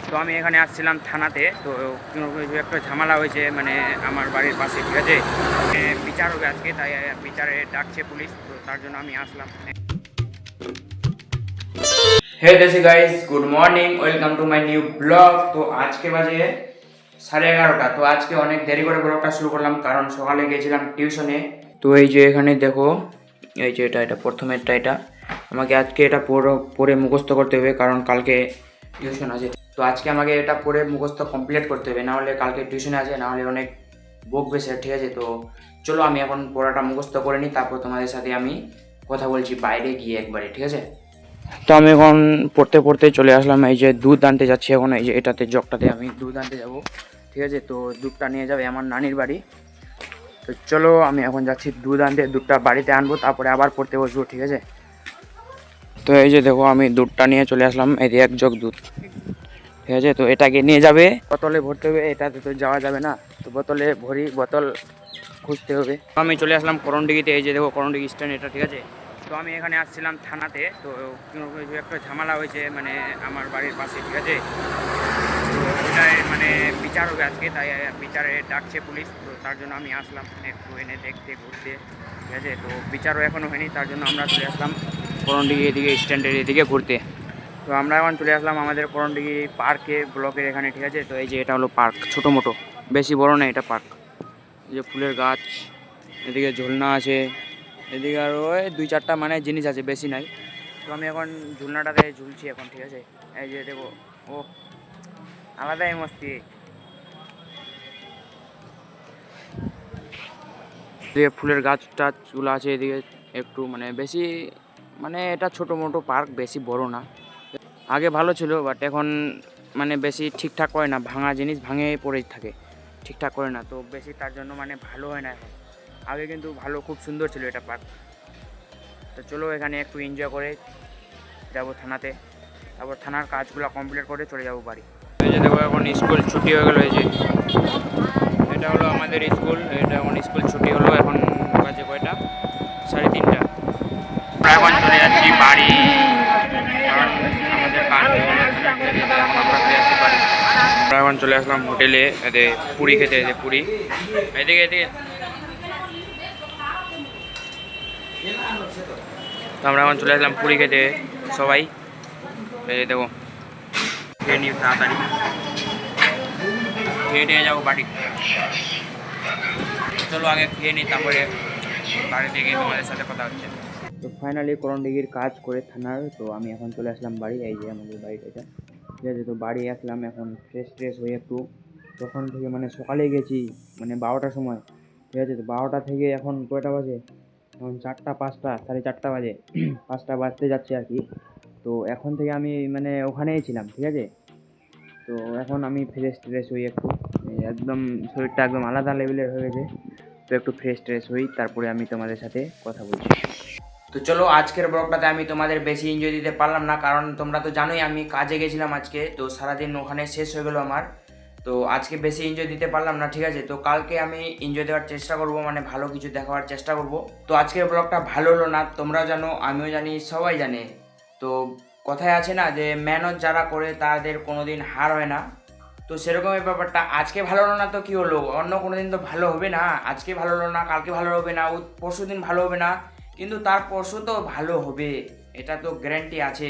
তো আমি এখানে আসছিলাম থানাতে, তো একটা ঝামেলা হয়েছে মানে আমার বাড়ির পাশে, ঠিক আছে। বিচার হবে আজকে, তাই বিচারে ডাকছে পুলিশ, তো তার জন্য আমি আসলাম। হে দেশি guys, good morning, welcome to my new blog. তো আজকে বাজে 11:30। তো আজকে অনেক দেরি করে ব্লগটা শুরু করলাম, কারণ সকালে গিয়েছিলাম টিউশনে। তো এই যে এখানে দেখো, এই যে এটা প্রথমেরটা, এটা আমাকে আজকে এটা পড়ে মুখস্থ করতে হবে, কারণ কালকে টিউশন আছে। তো আজকে আমাকে এটা পড়ে মুখস্থ কমপ্লিট করতে হবে, নাহলে কালকে টিউশনে আছে, নাহলে অনেক বকবে স্যার, ঠিক আছে। তো চলো আমি এখন পড়াটা মুখস্থ করে নিই, তারপর তোমাদের সাথে আমি কথা বলছি বাইরে গিয়ে একবারে, ঠিক আছে। তো আমি এখন পড়তে পড়তে চলে আসলাম, এই যে দুধ আনতে যাচ্ছি এখন, এই যে এটাতে জগটাতে আমি দুধ আনতে যাব, ঠিক আছে। তো দুধটা নিয়ে যাবে আমার নানির বাড়ি। তো চলো আমি এখন যাচ্ছি দুধ আনতে, দুধটা বাড়িতে আনবো, তারপরে আবার পড়তে বসবো, ঠিক আছে। তো এই যে দেখো আমি দুধটা নিয়ে চলে আসলাম, এই যে 1 জগ দুধ, ঠিক আছে। তো এটাকে নিয়ে যাবে, বোতলে ভরতে হবে, এটাতে তো যাওয়া যাবে না, তো বোতলে ভরি, বোতল খুঁজতে হবে। আমি চলে আসলাম করণডিগিতে, এই যে দেখো করণডিগি স্ট্যান্ড এটা, ঠিক আছে। তো আমি এখানে আসছিলাম থানাতে, তো একটা ঝামেলা হয়েছে মানে আমার বাড়ির পাশে, ঠিক আছে। তো ওটাই মানে বিচার হবে আজকে, তাই বিচারে ডাকছে পুলিশ, তো তার জন্য আমি আসলাম একটু এনে দেখতে ঘুরতে, ঠিক আছে। তো বিচারও এখনও হয়নি, তার জন্য আমরা চলে আসলাম করণডিগি এদিকে স্ট্যান্ডের এদিকে ঘুরতে। তো আমরা এখন চলে আসলাম আমাদের করণডিগি পার্কে, ব্লকের এখানে, ঠিক আছে। তো এই যে এটা হলো পার্ক, ছোটো মোটো, বেশি বড় না এটা পার্ক। এই যে ফুলের গাছ, এদিকে ঝুলনা আছে, এদিকে আর ওই 2-4টা মানে জিনিস আছে, বেশি নাই। তো আমি এখন ঝুলনাটাতে ঝুলছি এখন, ঠিক আছে। এই যে দেখো, ও আলাদাই মস্তি। এদিকে ফুলের গাছ টাছগুলো আছে, এদিকে একটু মানে বেশি, মানে এটা ছোটো মোটো পার্ক, বেশি বড় না। আগে ভালো ছিল, বাট এখন মানে বেশি ঠিকঠাক করে না, ভাঙা জিনিস ভাঙে পড়ে থাকে, ঠিকঠাক করে না, তো বেশি তার জন্য মানে ভালো হয় না এখন। আগে কিন্তু ভালো, খুব সুন্দর ছিল এটা পার্ক। তো চলো এখানে একটু এনজয় করে যাবো থানাতে, তারপর থানার কাজগুলো কমপ্লিট করে চলে যাবো বাড়ি। এই যে দেখো এখন স্কুল ছুটি হয়ে গেলো, এই যে এটা হলো আমাদের স্কুল, এটা এখন স্কুল ছুটি হলো, এখন বাজে কয়টা, 3:30। আমরা এখন চলে যাচ্ছি বাড়ি, কারণ আমাদের কাজ আমরা চলে যাচ্ছি বাড়ি। আমরা এখন চলে আসলাম হোটেলে, এতে পুরি খেতে, এতে পুরি, এদিকে এদিকে। তো আমরা এখন চলে আসলাম পুরি খেতে সবাই, এই দেখো খেয়ে নিই তাড়াতাড়ি, খেয়ে নিয়ে যাবো বাড়ি। চলো আগে খেয়ে নিই, তারপরে বাড়ি থেকে তোমাদের সাথে কথা হচ্ছে। তো ফাইনালি করণডিগির কাজ করে থানার, তো আমি এখন চলে আসলাম বাড়ি, এই যে আমাদের বাড়িটা এটা, ঠিক আছে। তো বাড়ি আসলাম এখন ফ্রেশ হয়ে একটু, তখন থেকে মানে সকালে গেছি মানে 12টার সময়, ঠিক আছে। তো 12টা থেকে এখন কয়টা বাজে, এখন 4টা 5টা 4:30 বাজে, 5টা বাজতে যাচ্ছে আর কি। তো এখন থেকে আমি মানে ওখানেই ছিলাম, ঠিক আছে। তো এখন আমি ফ্রেশ হই একটু, একদম শরীরটা একদম আলাদা লেভেলের হয়ে গেছে। তো একটু ফ্রেশ হই, তারপরে আমি তোমাদের সাথে কথা বলছি। তো চলো আজকের ব্লগটাতে আমি তোমাদের বেশি এনজয় দিতে পারলাম না, কারণ তোমরা তো জানোই আমি কাজে গেছিলাম আজকে, তো সারাদিন ওখানে শেষ হয়ে গেলো আমার। তো আজকে বেশি এনজয় দিতে পারলাম না, ঠিক আছে। তো কালকে আমি এনজয় দেওয়ার চেষ্টা করব, মানে ভালো কিছু দেখাবার চেষ্টা করব। তো আজকের ব্লগটা ভালো হলো না, তোমরা জানো, আমিও জানি, সবাই জানে। তো কথায় আছে না যে মেহনত যারা করে তাদের কোনোদিন হার হয় না। তো সেরকমই ব্যাপারটা, আজকে ভালো হলো না তো কি হলো, অন্য কোনো দিন তো ভালো হবে না। আজকে ভালো হলো না, কালকে ভালো হবে না, পরশু দিন ভালো হবে না, কিন্তু তার পরশু তো ভালো হবে, এটা তো গ্যারান্টি আছে।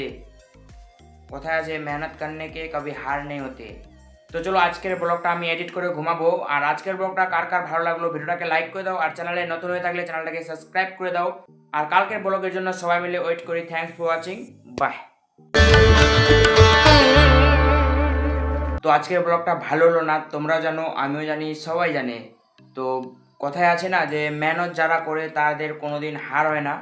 কথায় আছে মেহনত করনে কে কবি হার নেই হতে। তো চলো আজকের ব্লগটা আমি এডিট করে ঘুমাবো। আর আজকের ব্লগটা কার কার ভালো লাগলো, ভিডিওটাকে লাইক করে দাও, আর চ্যানেলে নতুন হয়ে থাকলে চ্যানেলটাকে সাবস্ক্রাইব করে দাও। আর কালকের ব্লগের জন্য সবাই মিলে ওয়েট করি। Thanks for watching, bye. তো আজকের ব্লগটা ভালো হলো না, তোমরা জানো, আমিও জানি, সবাই জানে। তো কথায় আছে না যে মেহনত যারা করে তাদের কোনোদিন হার হয় না।